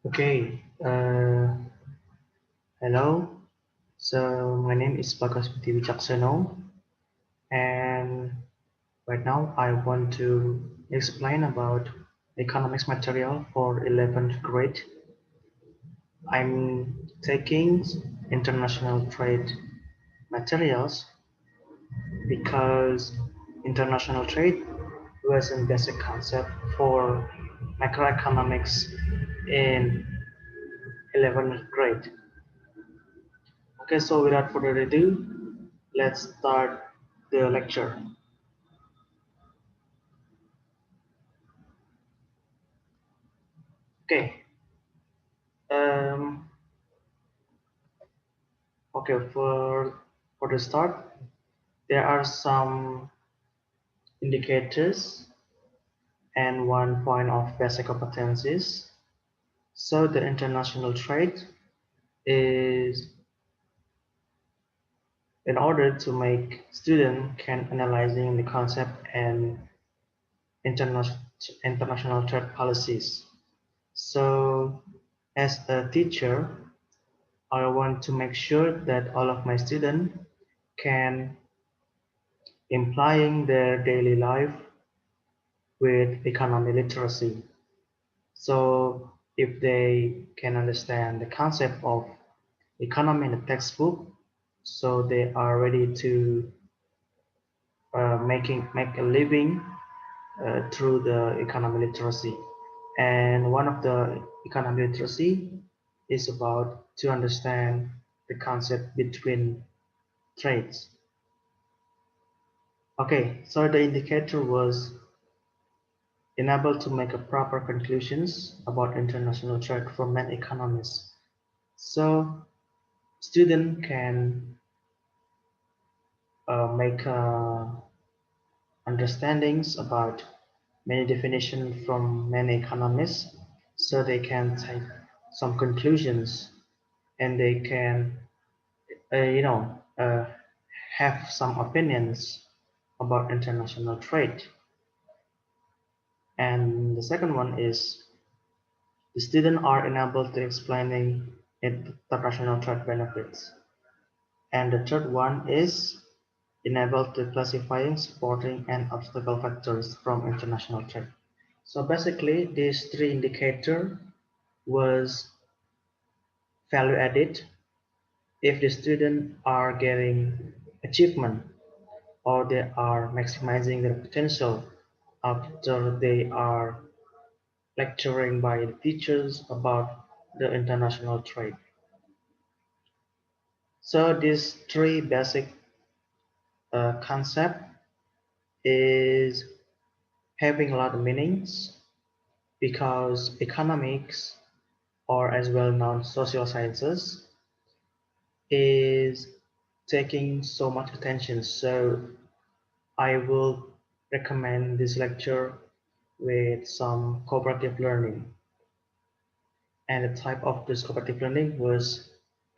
Okay, hello. So my name is Bagas Wijaksono, and right now I want to explain about economics material for 11th grade. I'm taking international trade materials because international trade was a basic concept for macroeconomics in 11th grade. Okay, so without further ado, let's start the lecture. Okay. Um, okay. For the start, there are some indicators and 1 point of basic competencies. So the international trade is in order to make student can analyzing the concept and international international trade policies. So as a teacher, I want to make sure that all of my students can implying their daily life with economy literacy. So if they can understand the concept of economy in the textbook, so they are ready to make a living through the economy literacy. And one of the economy literacy is about to understand the concept between trades. Okay, so the indicator was enabled to make a proper conclusions about international trade for many economists. So student can make understandings about many definitions from many economists, so they can take some conclusions and they can, you know, have some opinions about international trade. And the second one is the students are enabled to explaining international trade benefits. And the third one is enabled to classifying, supporting, and obstacle factors from international trade. So basically, these three indicators was value added if the students are getting achievement or they are maximizing their potential after they are lecturing by the teachers about the international trade. So these three basic concept is having a lot of meanings because economics or as well known social sciences is taking so much attention. So I will recommend this lecture with some cooperative learning. And the type of this cooperative learning was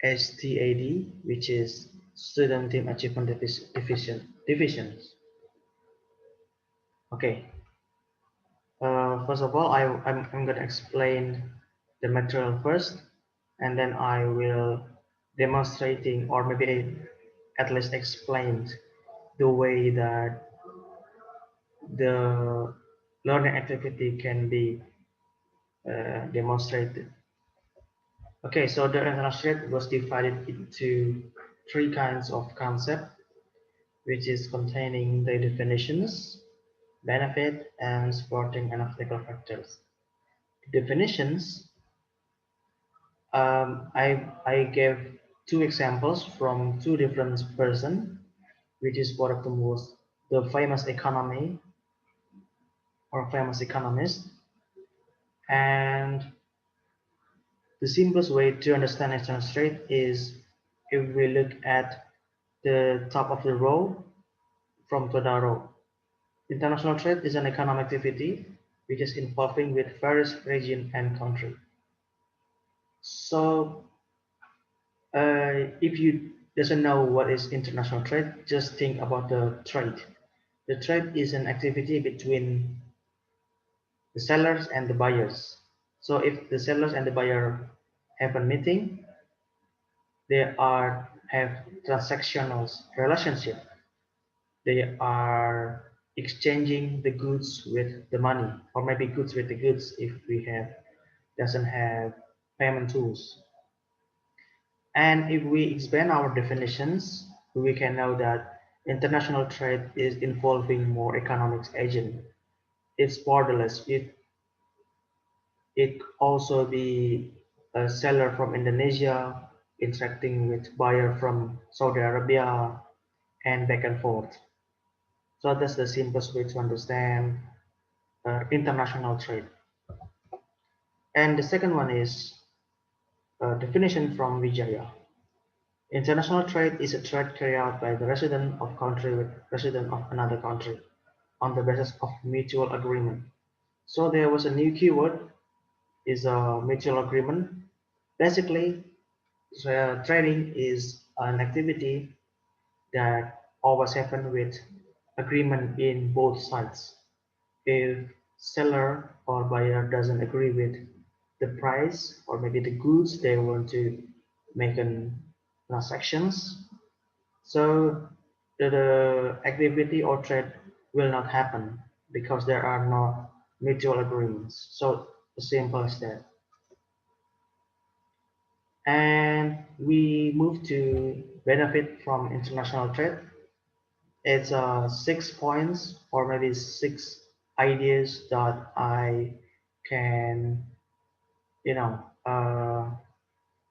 STAD, which is Student Team Achievement Divisions. Okay, first of all, I'm going to explain the material first, and then I will demonstrating or maybe at least explain the way that the learning activity can be demonstrated. Okay, so the international was divided into three kinds of concept, which is containing the definitions, benefit, and supporting and obstacle factors. Definitions, I gave two examples from two different person, which is one of the most the famous economy or famous economist, and the simplest way to understand international trade is if we look at the top of the row from to the row. International trade is an economic activity which is involving with various region and country. So if you doesn't know what is international trade, just think about the trade. The trade is an activity between the sellers and the buyers. So if the sellers and the buyer have a meeting, they are have transactional relationship. They are exchanging the goods with the money, or maybe goods with the goods if we have doesn't have payment tools. And if we expand our definitions, we can know that international trade is involving more economic agent. It's borderless. It also be a seller from Indonesia interacting with buyer from Saudi Arabia and back and forth. So that's the simplest way to understand international trade. And the second one is definition from Vijaya. International trade is a trade carried out by the resident of country with resident of another country on the basis of mutual agreement. So there was a new keyword is a mutual agreement. Basically, trading is an activity that always happen with agreement in both sides. If seller or buyer doesn't agree with the price or maybe the goods they want to make an transactions, so the activity or trade will not happen because there are no mutual agreements. So simple as that. And we move to benefit from international trade. It's 6 points or maybe 6 ideas that I can, you know,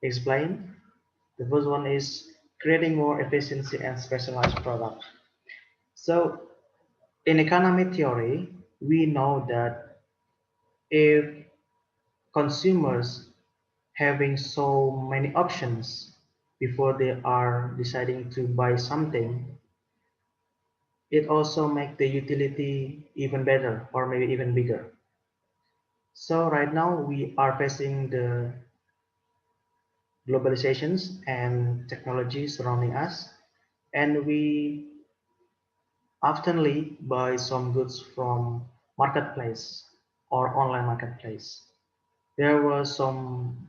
explain. The first one is creating more efficiency and specialized products. So in economic theory, we know that if consumers having so many options before they are deciding to buy something, it also make the utility even better or maybe even bigger. So right now we are facing the globalizations and technology surrounding us, and we oftenly buy some goods from marketplace or online marketplace. There was some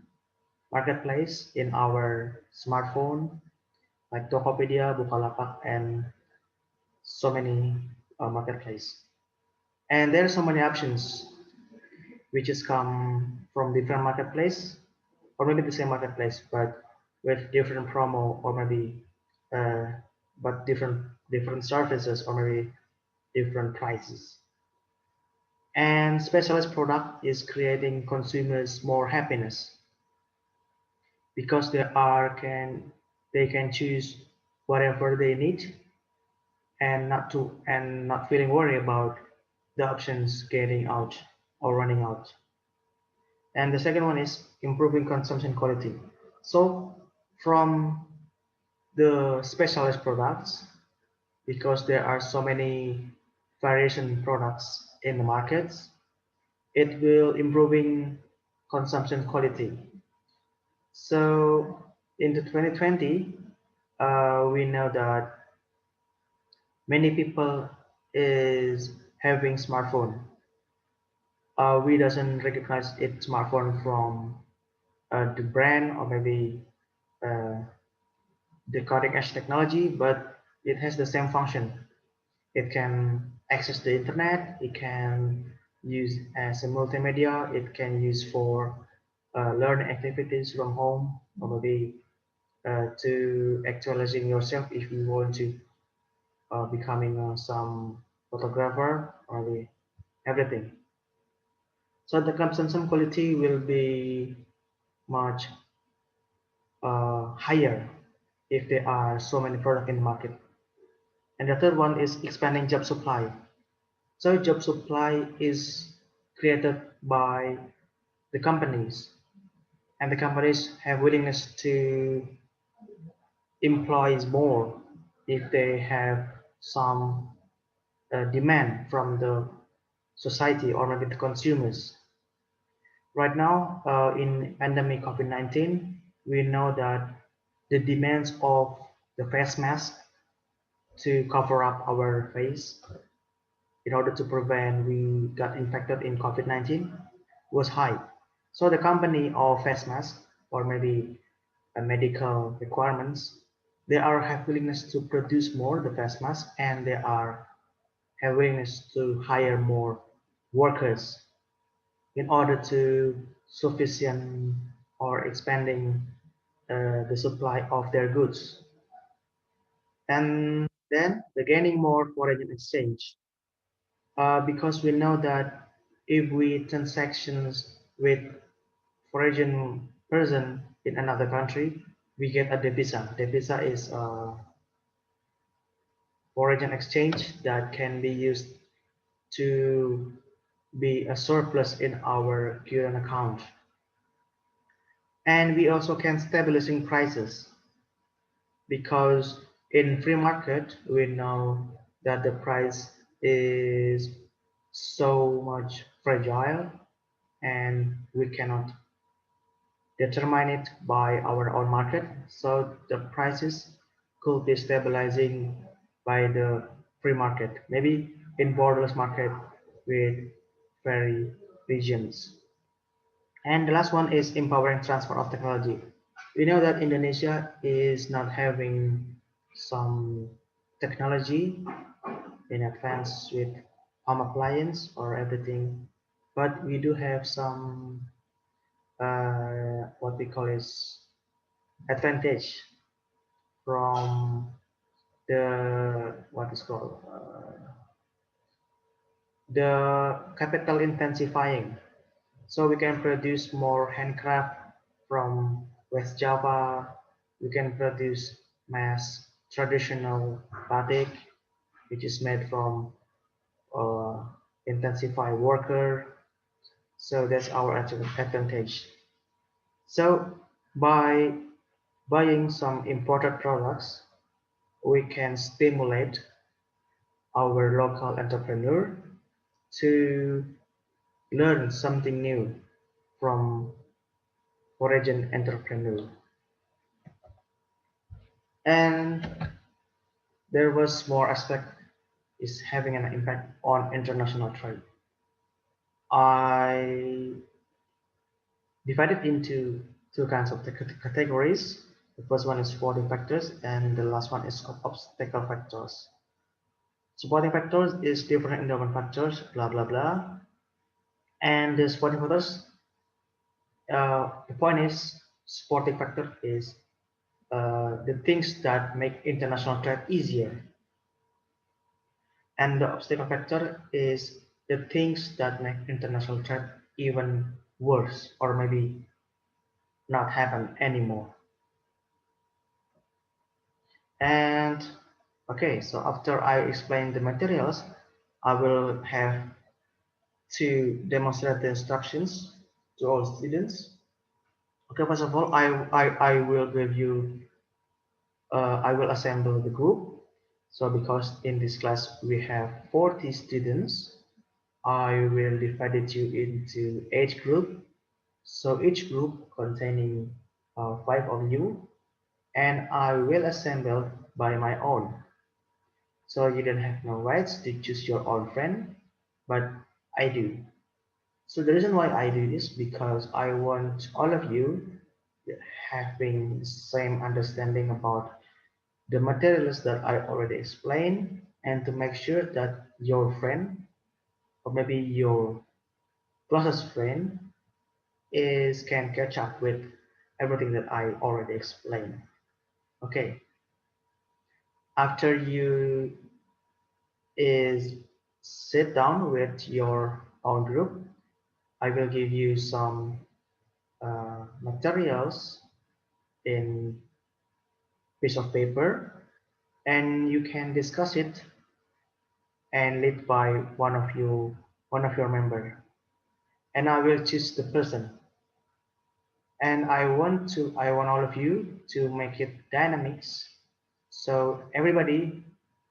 marketplace in our smartphone like Tokopedia, Bukalapak, and so many marketplace. And there are so many options which is come from different marketplace or maybe the same marketplace but with different promo or maybe uh, but different services or maybe different prices. And specialized product is creating consumers more happiness because they can choose whatever they need and not feeling worried about the options getting out or running out. And the second one is improving consumption quality. So from the specialized products, because there are so many variation products in the markets, it will improving consumption quality. So in the 2020, we know that many people is having smartphone. We doesn't recognize it smartphone from the brand or maybe uh, the cutting edge technology, but it has the same function. It can access the internet, it can use as a multimedia, it can use for learning activities from home, or maybe to actualizing yourself if you want to becoming some photographer or the everything. So the consumption quality will be much higher if there are so many products in the market. And the third one is expanding job supply. So job supply is created by the companies, and the companies have willingness to employ more if they have some demand from the society or maybe the consumers. Right now, in pandemic COVID-19, we know that the demands of the face mask to cover up our face in order to prevent we got infected in COVID-19 was high. So the company of face mask or maybe medical requirements, they are have willingness to produce more the face mask and they are have willingness to hire more workers in order to sufficient or expanding the supply of their goods. And then the gaining more foreign exchange because we know that if we transactions with foreign person in another country, we get a devisa. Devisa is a foreign exchange that can be used to be a surplus in our current account. And we also can stabilizing prices because in free market we know that the price is so much fragile and we cannot determine it by our own market. So the prices could be stabilizing by the free market, maybe in borderless market with very regions. And the last one is empowering transfer of technology. We know that Indonesia is not having some technology in advance with home appliance or everything, but we do have some what we call is advantage from the what is called the capital intensifying. So we can produce more handcraft from West Java. We can produce mass traditional batik, which is made from uh, intensified worker. So that's our advantage. So by buying some imported products, we can stimulate our local entrepreneur to learn something new from foreign entrepreneur. And there was more aspect is having an impact on international trade. I divided into two kinds of categories. The first one is supporting factors and the last one is obstacle factors. Supporting factors is different endowment factors, blah blah blah. And the supporting factors, the point is supporting factor is the things that make international trade easier. And the obstacle factor is the things that make international trade even worse or maybe not happen anymore. And okay, so after I explain the materials, I will have to demonstrate the instructions to all students. Okay, first of all, I will give you, I will assemble the group. So because in this class we have 40 students, I will divide you into 8 groups. So each group containing 5 of you, and I will assemble by my own. So you don't have no rights to choose your own friend, but I do. So the reason why I do this because I want all of you having the same understanding about the materials that I already explained and to make sure that your friend or maybe your closest friend is can catch up with everything that I already explained. Okay, after you is sit down with your own group, I will give you some materials in piece of paper and you can discuss it and lead by one of your member and I will choose the person and I want all of you to make it dynamics so everybody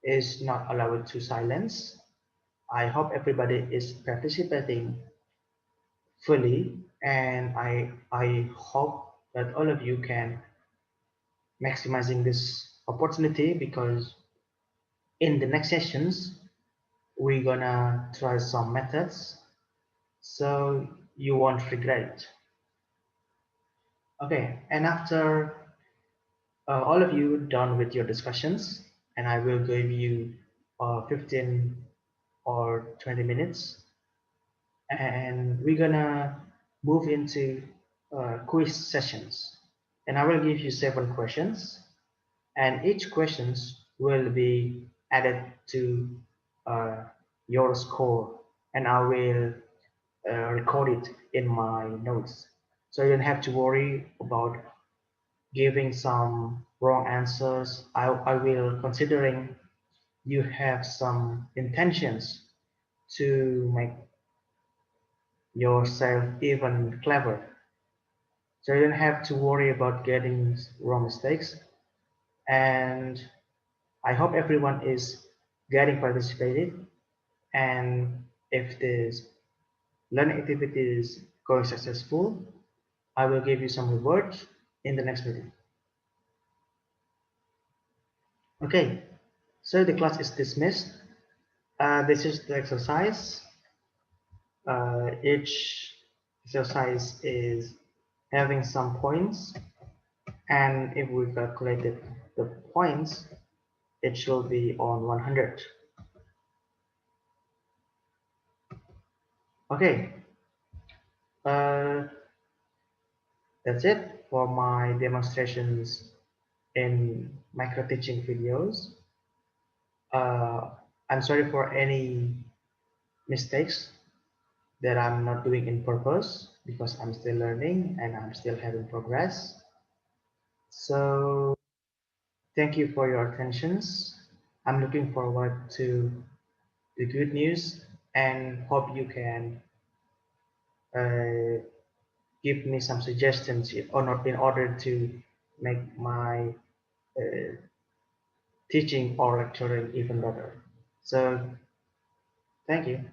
is not allowed to silence. I hope everybody is participating fully and I hope that all of you can maximizing this opportunity because in the next sessions we're gonna try some methods so you won't regret it. Okay, and after all of you done with your discussions, and I will give you 15 or 20 minutes, and we're gonna move into quiz sessions. And I will give you 7 questions, and each questions will be added to uh, your score, and I will record it in my notes. So you don't have to worry about giving some wrong answers. I will considering you have some intentions to make yourself even clever. So you don't have to worry about getting wrong mistakes. And I hope everyone is getting participated. And if this learning activity is going successful, I will give you some rewards in the next meeting. Okay, so the class is dismissed. This is the exercise. Each exercise is having some points, and if we calculated the points, it should be on 100. Okay, uh, that's it for my demonstrations in micro teaching videos. Uh, I'm sorry for any mistakes that I'm not doing in purpose because I'm still learning and I'm still having progress. So thank you for your attentions. I'm looking forward to the good news and hope you can uh, give me some suggestions in order to make my uh, teaching or lecturing even better. So thank you.